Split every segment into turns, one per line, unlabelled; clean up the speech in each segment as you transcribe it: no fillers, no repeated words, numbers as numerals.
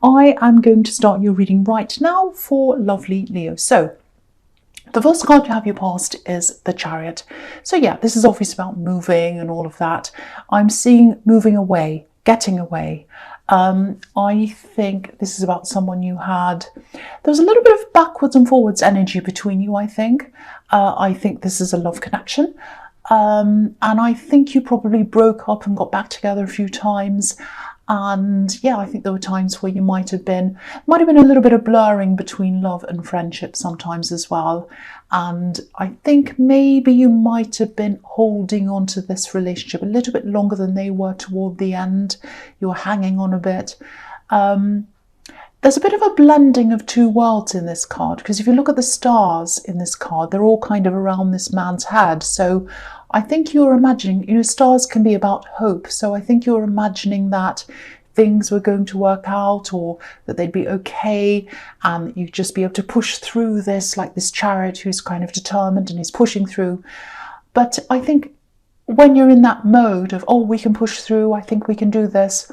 I am going to start your reading right now for lovely Leo. So the first card you have your past is the Chariot. So yeah, this is obviously about moving and all of that. I'm seeing moving away, getting away. I think this is about someone you had. There was a little bit of backwards and forwards energy between you, I think. I think this is a love connection. And I think you probably broke up and got back together a few times. And yeah, I think there were times where you might have been a little bit of blurring between love and friendship sometimes as well. And I think maybe you might have been holding on to this relationship a little bit longer than they were toward the end. You were hanging on a bit. There's a bit of a blending of two worlds in this card, because if you look at the stars in this card, they're all kind of around this man's head. So I think you're imagining, stars can be about hope. So I think you're imagining that things were going to work out, or that they'd be okay, and you'd just be able to push through this, like this Chariot who's kind of determined and he's pushing through. But I think when you're in that mode of, oh, we can push through, I think we can do this,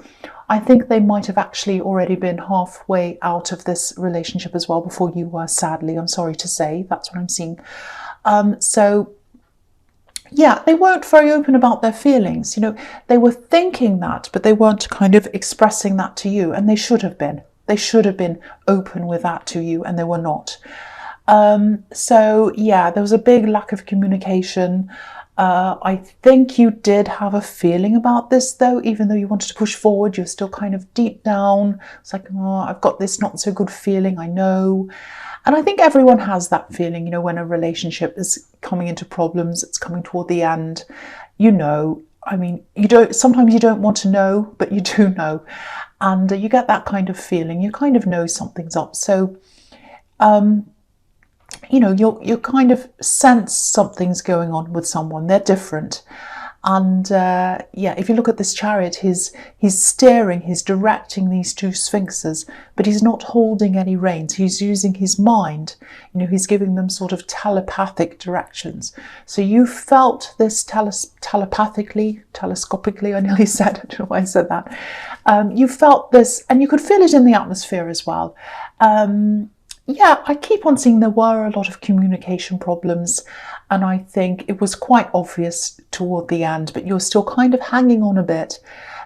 I think they might have actually already been halfway out of this relationship as well before you were, sadly, I'm sorry to say. That's what I'm seeing. So yeah, they weren't very open about their feelings. They were thinking that, but they weren't kind of expressing that to you, and they should have been. They should have been open with that to you, and they were not. So yeah, there was a big lack of communication. I think you did have a feeling about this, though, even though you wanted to push forward, you're still kind of deep down. It's like, oh, I've got this not so good feeling, I know. And I think everyone has that feeling, when a relationship is coming into problems, it's coming toward the end, sometimes you don't want to know, but you do know. And you get that kind of feeling, you kind of know something's up. So, you kind of sense something's going on with someone, they're different. And if you look at this Chariot, he's steering, he's directing these two sphinxes, but he's not holding any reins. He's using his mind. He's giving them sort of telepathic directions. So you felt this telescopically, I nearly said, I don't know why I said that. You felt this, and you could feel it in the atmosphere as well. I keep on seeing there were a lot of communication problems, and I think it was quite obvious toward the end, but you're still kind of hanging on a bit,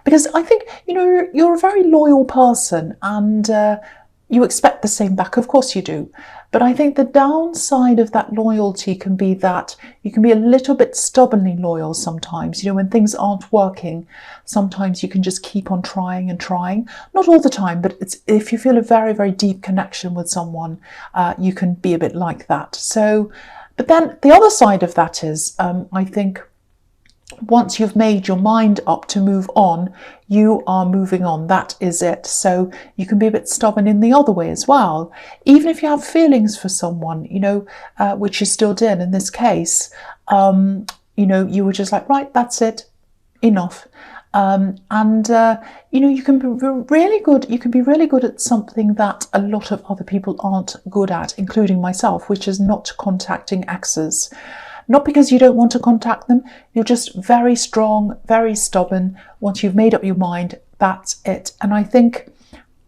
because I think, you're a very loyal person, and you expect the same back. Of course you do. But I think the downside of that loyalty can be that you can be a little bit stubbornly loyal sometimes. When things aren't working, sometimes you can just keep on trying and trying. Not all the time, but if you feel a very, very deep connection with someone, you can be a bit like that. So, but then the other side of that is, I think, once you've made your mind up to move on, you are moving on. That is it. So you can be a bit stubborn in the other way as well. Even if you have feelings for someone, which you still did in this case, you were just like, right, that's it, enough. You can be really good. You can be really good at something that a lot of other people aren't good at, including myself, which is not contacting exes. Not because you don't want to contact them, you're just very strong, very stubborn. Once you've made up your mind, that's it. And I think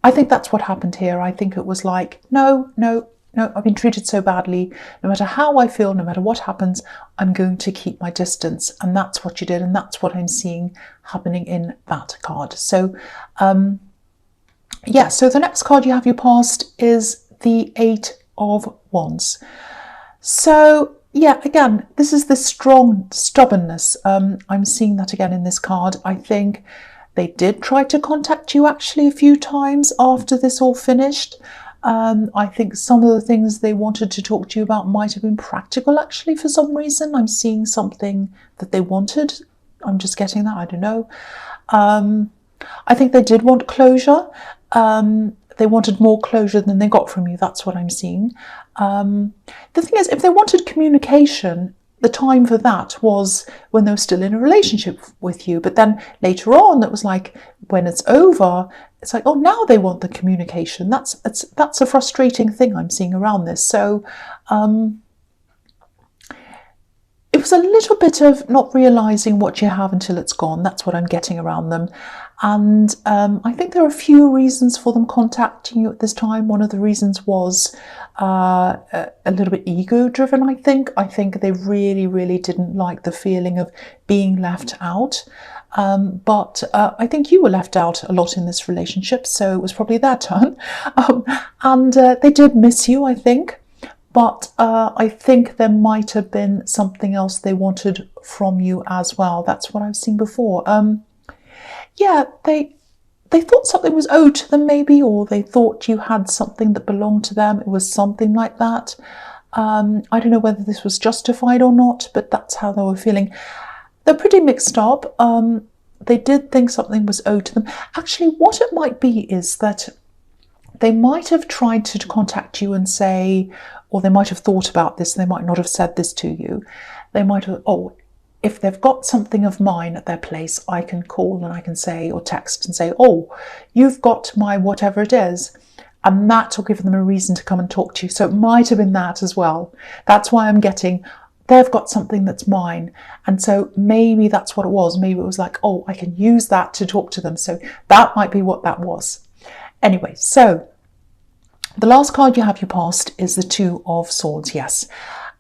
that's what happened here. I think it was like, no, I've been treated so badly. No matter how I feel, no matter what happens, I'm going to keep my distance. And that's what you did, and that's what I'm seeing happening in that card. So, so the next card you have your past is the Eight of Wands. So, yeah, again, this is the strong stubbornness. I'm seeing that again in this card. I think they did try to contact you actually a few times after this all finished. I think some of the things they wanted to talk to you about might have been practical actually for some reason. I'm seeing something that they wanted. I'm just getting that, I don't know. I think they did want closure. They wanted more closure than they got from you. That's what I'm seeing. The thing is, if they wanted communication, the time for that was when they were still in a relationship with you. But then later on, it was like, when it's over, it's like, oh, now they want the communication. That's a frustrating thing I'm seeing around this. So it was a little bit of not realising what you have until it's gone. That's what I'm getting around them. And I think there are a few reasons for them contacting you at this time. One of the reasons was a little bit ego-driven, I think. I think they really, really didn't like the feeling of being left out. But I think you were left out a lot in this relationship, so it was probably their turn. And they did miss you, I think. But I think there might have been something else they wanted from you as well. That's what I've seen before. Yeah, they thought something was owed to them maybe, or they thought you had something that belonged to them. It was something like that. I don't know whether this was justified or not, but that's how they were feeling. They're pretty mixed up. They did think something was owed to them. Actually, what it might be is that they might have tried to contact you and say, or they might have thought about this, they might not have said this to you. They might have, oh, if they've got something of mine at their place, I can call and I can say, or text and say, oh, you've got my whatever it is. And that will give them a reason to come and talk to you. So it might have been that as well. That's why I'm getting, they've got something that's mine. And so maybe that's what it was. Maybe it was like, oh, I can use that to talk to them. So that might be what that was. Anyway, so the last card you have you passed is the Two of Swords, yes.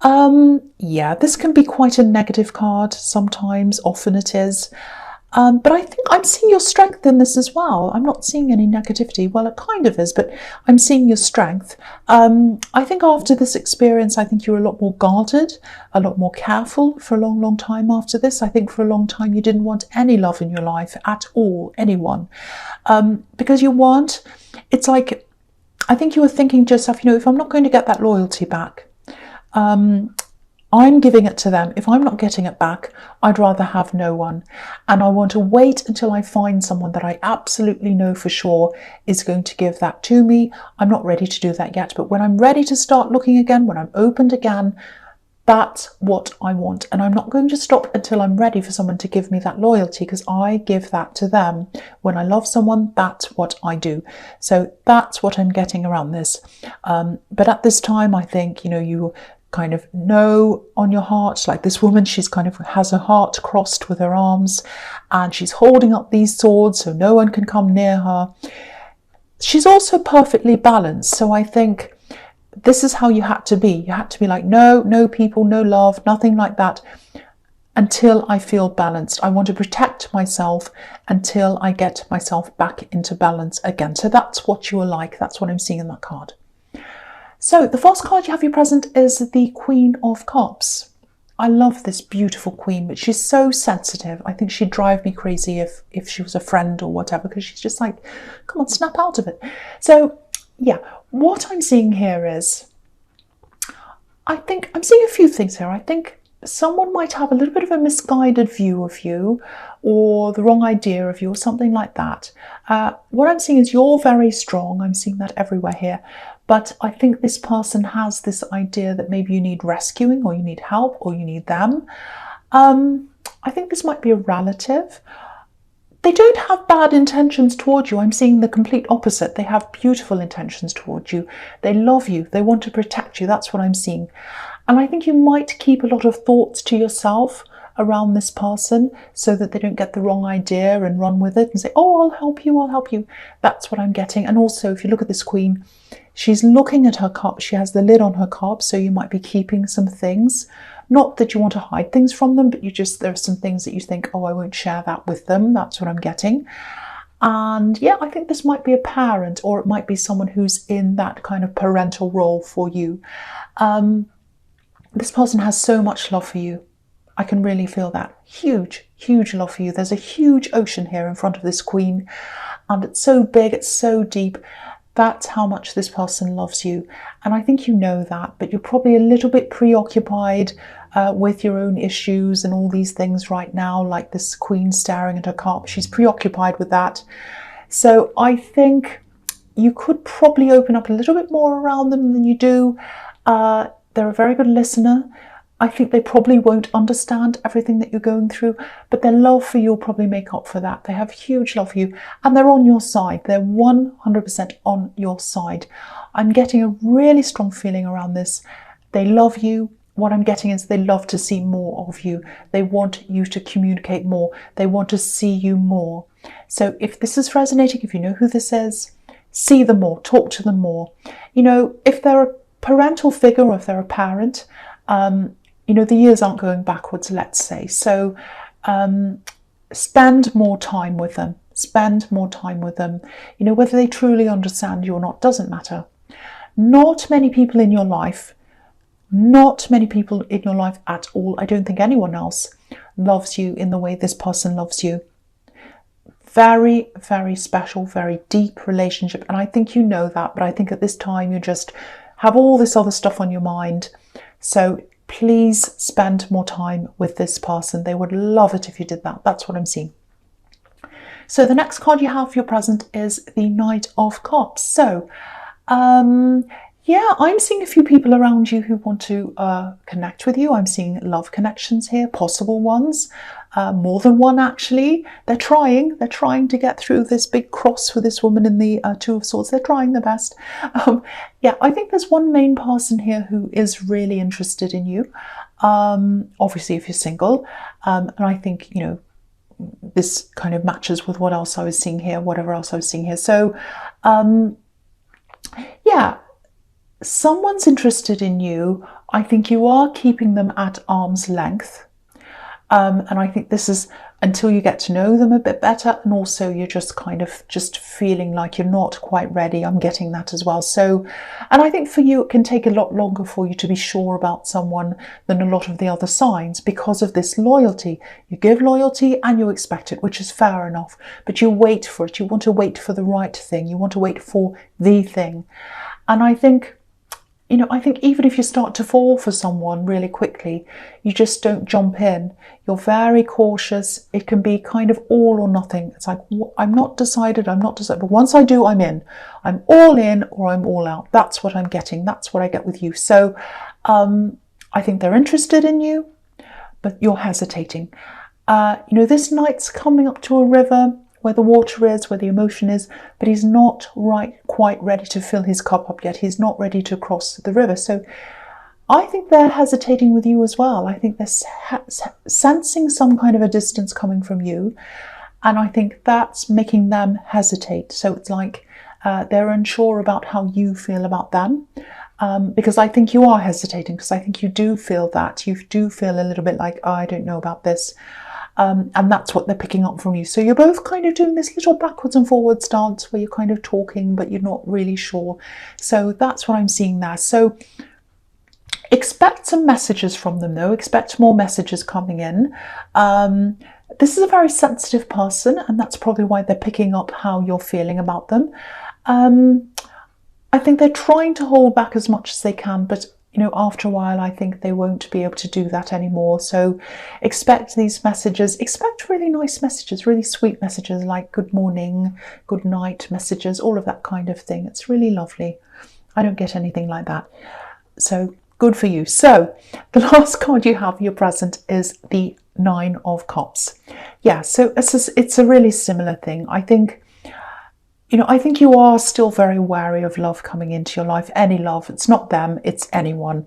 Yeah, this can be quite a negative card sometimes, often it is. But I think I'm seeing your strength in this as well. I'm not seeing any negativity. Well, it kind of is, but I'm seeing your strength. I think after this experience, I think you're a lot more guarded, a lot more careful for a long, long time after this. I think for a long time you didn't want any love in your life at all, anyone. Because you weren't. It's like, I think you were thinking to yourself, if I'm not going to get that loyalty back, I'm giving it to them. If I'm not getting it back, I'd rather have no one. And I want to wait until I find someone that I absolutely know for sure is going to give that to me. I'm not ready to do that yet, but when I'm ready to start looking again, when I'm opened again, that's what I want. And I'm not going to stop until I'm ready for someone to give me that loyalty, because I give that to them. When I love someone, that's what I do. So that's what I'm getting around this. But at this time, I think, you kind of know on your heart, like this woman, she's kind of has her heart crossed with her arms and she's holding up these swords so no one can come near her. She's also perfectly balanced. So I think this is how you had to be. You had to be like, no people, no love, nothing like that until I feel balanced. I want to protect myself until I get myself back into balance again. So that's what you were like. That's what I'm seeing in that card. So the first card you have you present is the Queen of Cups. I love this beautiful queen, but she's so sensitive. I think she'd drive me crazy if she was a friend or whatever, because she's just like, come on, snap out of it. So yeah, what I'm seeing here is, I think I'm seeing a few things here. I think someone might have a little bit of a misguided view of you or the wrong idea of you or something like that. What I'm seeing is you're very strong. I'm seeing that everywhere here. But I think this person has this idea that maybe you need rescuing or you need help or you need them. I think this might be a relative. They don't have bad intentions towards you. I'm seeing the complete opposite. They have beautiful intentions towards you. They love you. They want to protect you. That's what I'm seeing. And I think you might keep a lot of thoughts to yourself around this person so that they don't get the wrong idea and run with it and say, oh, I'll help you, I'll help you. That's what I'm getting. And also, if you look at this queen, she's looking at her cup. She has the lid on her cup, so you might be keeping some things. Not that you want to hide things from them, but there are some things that you think, oh, I won't share that with them. That's what I'm getting. And yeah, I think this might be a parent, or it might be someone who's in that kind of parental role for you. This person has so much love for you. I can really feel that. Huge, huge love for you. There's a huge ocean here in front of this queen, and it's so big, it's so deep. That's how much this person loves you. And I think you know that, but you're probably a little bit preoccupied with your own issues and all these things right now, like this queen staring at her cup. She's preoccupied with that. So I think you could probably open up a little bit more around them than you do. They're a very good listener. I think they probably won't understand everything that you're going through, but their love for you will probably make up for that. They have huge love for you and they're on your side. They're 100% on your side. I'm getting a really strong feeling around this. They love you. What I'm getting is they love to see more of you. They want you to communicate more. They want to see you more. So if this is resonating, if you know who this is, see them more, talk to them more. You know, if they're a parental figure or if they're a parent, you know, the years aren't going backwards, let's say. So spend more time with them. Spend more time with them. You know, whether they truly understand you or not doesn't matter. Not many people in your life, not many people in your life at all, I don't think anyone else loves you in the way this person loves you. Very, very special, very deep relationship. And I think you know that, but I think at this time you just have all this other stuff on your mind. So please spend more time with this person. They would love it if you did that. That's what I'm seeing. So the next card you have for your present is the Knight of Cups. So, yeah, I'm seeing a few people around you who want to connect with you. I'm seeing love connections here, possible ones, more than one actually. They're trying to get through this big cross with this woman in the Two of Swords. They're trying their best. Yeah, I think there's one main person here who is really interested in you. Obviously, if you're single, and I think, you know, this kind of matches with what else I was seeing here, whatever else I was seeing here. So, yeah, someone's interested in you. I think you are keeping them at arm's length. And I think this is until you get to know them a bit better, and also you're just kind of just feeling like you're not quite ready. I'm getting that as well. So, and I think for you, it can take a lot longer for you to be sure about someone than a lot of the other signs because of this loyalty. You give loyalty and you expect it, which is fair enough, but you wait for it. You want to wait for the right thing. You want to wait for the thing. And I think, you know, I think even if you start to fall for someone really quickly, you just don't jump in. You're very cautious. It can be kind of all or nothing. It's like, I'm not decided, but once I do, I'm in. I'm all in or I'm all out. That's what I'm getting. That's what I get with you. So I think they're interested in you, but you're hesitating. You know, this knight's coming up to a river where the water is, where the emotion is, but he's not quite ready to fill his cup up yet. He's not ready to cross the river. So I think they're hesitating with you as well. I think they're sensing some kind of a distance coming from you. And I think that's making them hesitate. So it's like they're unsure about how you feel about them. Because I think you are hesitating, because I think you do feel that. You do feel a little bit like, oh, I don't know about this. And that's what they're picking up from you. So you're both kind of doing this little backwards and forwards dance where you're kind of talking, but you're not really sure. So that's what I'm seeing there. So expect some messages from them though. Expect more messages coming in. This is a very sensitive person, and that's probably why they're picking up how you're feeling about them. I think they're trying to hold back as much as they can, but you know, after a while, I think they won't be able to do that anymore. So expect these messages, expect really nice messages, really sweet messages like good morning, good night messages, all of that kind of thing. It's really lovely. I don't get anything like that. So good for you. So the last card you have, your present, is the Nine of Cups. Yeah, so it's a really similar thing. I think, you know, I think you are still very wary of love coming into your life. Any love, it's not them, it's anyone.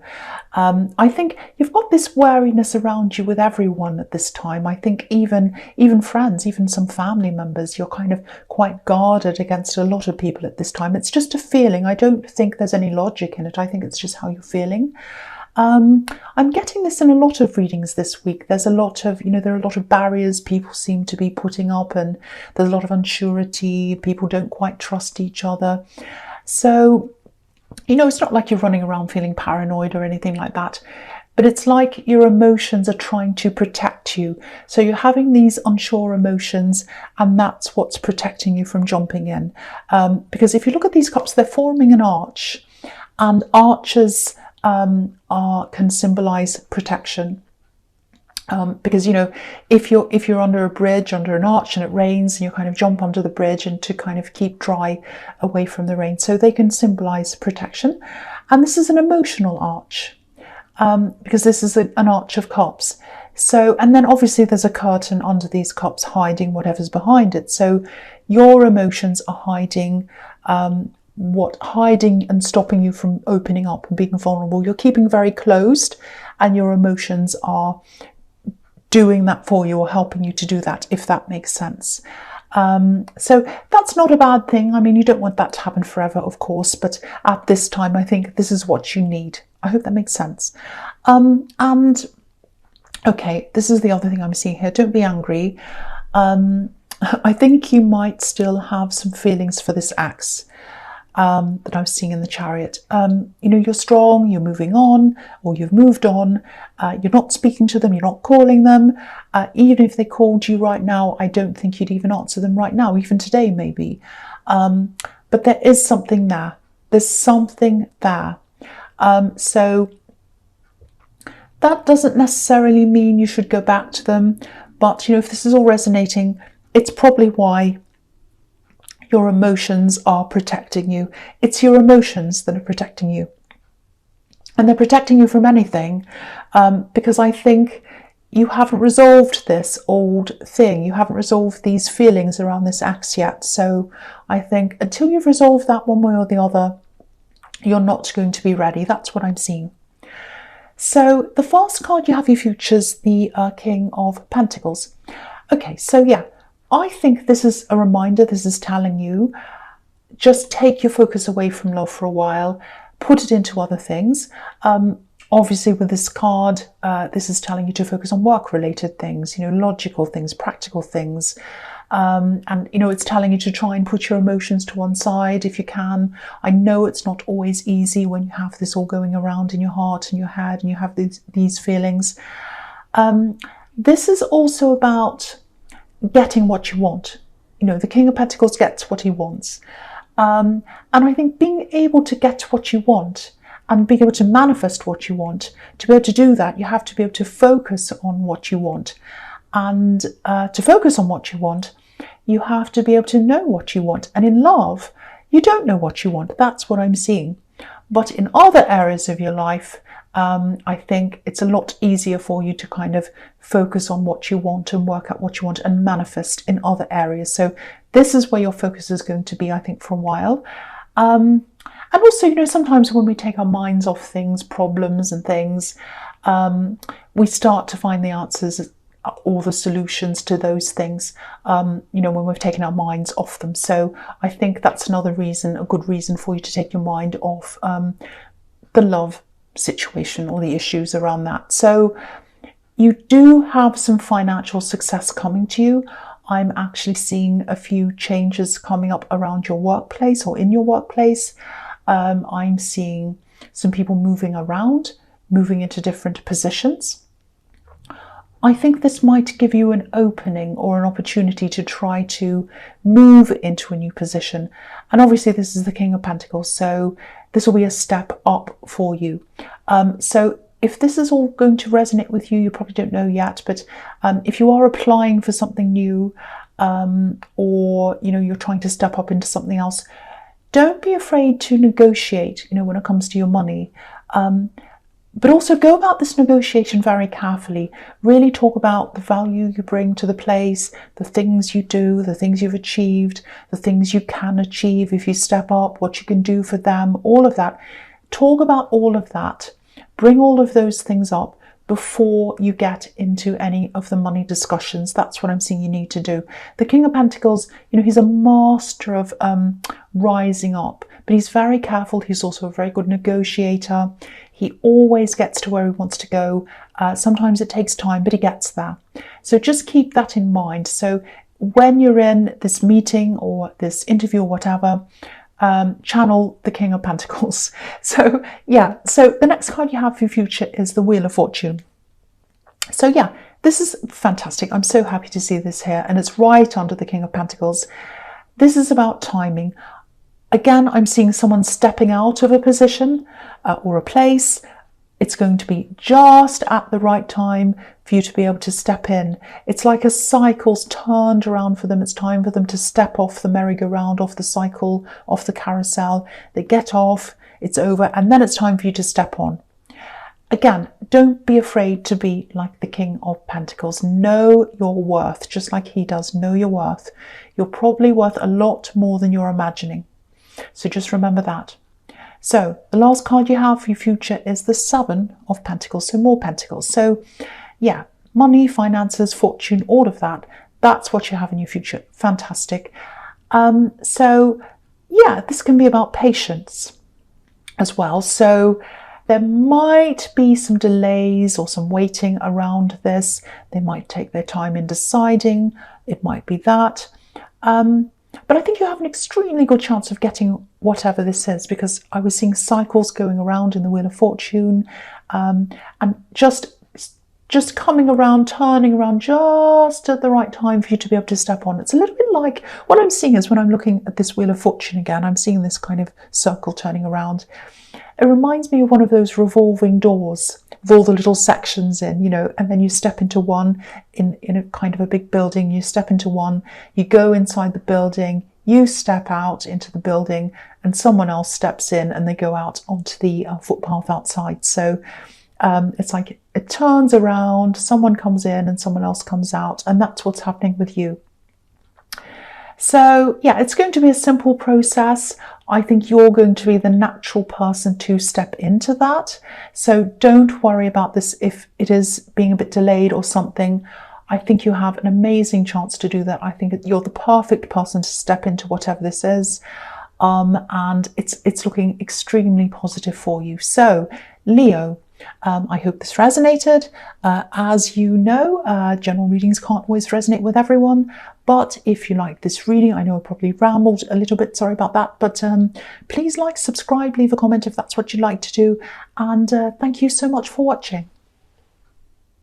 I think you've got this wariness around you with everyone at this time. I think even friends, even some family members, you're kind of quite guarded against a lot of people at this time. It's just a feeling. I don't think there's any logic in it. I think it's just how you're feeling. I'm getting this in a lot of readings this week. There's a lot of, you know, there are a lot of barriers people seem to be putting up, and there's a lot of unsurety. People don't quite trust each other. So, you know, it's not like you're running around feeling paranoid or anything like that, but it's like your emotions are trying to protect you. So you're having these unsure emotions, and that's what's protecting you from jumping in. Because if you look at these cups, they're forming an arch, and arches can symbolize protection, because, you know, if you're under a bridge, under an arch, and it rains, and you kind of jump onto the bridge and to kind of keep dry away from the rain, so they can symbolize protection. And this is an emotional arch, because this is an arch of cups. So, and then obviously there's a curtain under these cups hiding whatever's behind it. So your emotions are hiding hiding and stopping you from opening up and being vulnerable. You're keeping very closed, and your emotions are doing that for you, or helping you to do that, if that makes sense. So that's not a bad thing. I mean, you don't want that to happen forever, of course, but at this time, I think this is what you need. I hope that makes sense. And okay, this is the other thing I'm seeing here. Don't be angry. I think you might still have some feelings for this ex that I was seeing in the Chariot. You know, you're strong, you're moving on, or you've moved on. You're not speaking to them, you're not calling them. Even if they called you right now, I don't think you'd even answer them right now, even today maybe. But there is something there. There's something there. So that doesn't necessarily mean you should go back to them. But, you know, if this is all resonating, it's probably why your emotions are protecting you. It's your emotions that are protecting you. And they're protecting you from anything because I think you haven't resolved this old thing. You haven't resolved these feelings around this ex yet. So I think until you've resolved that one way or the other, you're not going to be ready. That's what I'm seeing. So the first card you have your futures, the King of Pentacles. Okay, so yeah, I think this is a reminder. This is telling you, just take your focus away from love for a while, put it into other things. Obviously with this card, this is telling you to focus on work-related things, you know, logical things, practical things. And, you know, it's telling you to try and put your emotions to one side if you can. I know it's not always easy when you have this all going around in your heart and your head and you have these feelings. This is also about getting what you want. You know, the King of Pentacles gets what he wants. And I think being able to get what you want and being able to manifest what you want, to be able to do that, you have to be able to focus on what you want. And to focus on what you want, you have to be able to know what you want. And in love, you don't know what you want. That's what I'm seeing. But in other areas of your life, I think it's a lot easier for you to kind of focus on what you want and work out what you want and manifest in other areas. So this is where your focus is going to be, I think, for a while. And also, you know, sometimes when we take our minds off things, problems and things, we start to find the answers or the solutions to those things, you know, when we've taken our minds off them. So I think that's another reason, a good reason for you to take your mind off the love situation or the issues around that. So you do have some financial success coming to you. I'm actually seeing a few changes coming up around your workplace or in your workplace. I'm seeing some people moving around, moving into different positions. I think this might give you an opening or an opportunity to try to move into a new position. And obviously this is the King of Pentacles, so this will be a step up for you. So if this is all going to resonate with you, you probably don't know yet, but if you are applying for something new, or, you know, you're trying to step up into something else, don't be afraid to negotiate, you know, when it comes to your money. But also go about this negotiation very carefully. Really talk about the value you bring to the place, the things you do, the things you've achieved, the things you can achieve if you step up, what you can do for them, all of that. Talk about all of that. Bring all of those things up before you get into any of the money discussions. That's what I'm seeing you need to do. The King of Pentacles, you know, he's a master of rising up, but he's very careful. He's also a very good negotiator. He always gets to where he wants to go. Sometimes it takes time, but he gets there. So just keep that in mind. So when you're in this meeting or this interview or whatever, channel the King of Pentacles. So yeah, so the next card you have for your future is the Wheel of Fortune. So yeah, this is fantastic. I'm so happy to see this here, and it's right under the King of Pentacles. This is about timing. Again, I'm seeing someone stepping out of a position or a place. It's going to be just at the right time for you to be able to step in. It's like a cycle's turned around for them. It's time for them to step off the merry-go-round, off the cycle, off the carousel. They get off, it's over, and then it's time for you to step on. Again, don't be afraid to be like the King of Pentacles. Know your worth, just like he does. Know your worth. You're probably worth a lot more than you're imagining. So just remember that. So the last card you have for your future is the Seven of Pentacles, so more Pentacles. So yeah, money, finances, fortune, all of that. that's what you have in your future. Fantastic. So yeah, this can be about patience as well. So there might be some delays or some waiting around this. They might take their time in deciding. It might be that. But I think you have an extremely good chance of getting whatever this is, because I was seeing cycles going around in the Wheel of Fortune, and just coming around, turning around just at the right time for you to be able to step on. It's a little bit like what I'm seeing is when I'm looking at this Wheel of Fortune again, I'm seeing this kind of circle turning around. It reminds me of one of those revolving doors with all the little sections in, you know, and then you step into one in a kind of a big building. You step into one, you go inside the building, you step out into the building, and someone else steps in and they go out onto the footpath outside. So it's like it turns around, someone comes in and someone else comes out, and that's what's happening with you. So yeah, it's going to be a simple process. I think you're going to be the natural person to step into that. So don't worry about this if it is being a bit delayed or something. I think you have an amazing chance to do that. I think you're the perfect person to step into whatever this is. And it's looking extremely positive for you. So Leo, I hope this resonated. As you know, general readings can't always resonate with everyone, but if you like this reading, I know I probably rambled a little bit, sorry about that, but please like, subscribe, leave a comment if that's what you'd like to do, and thank you so much for watching.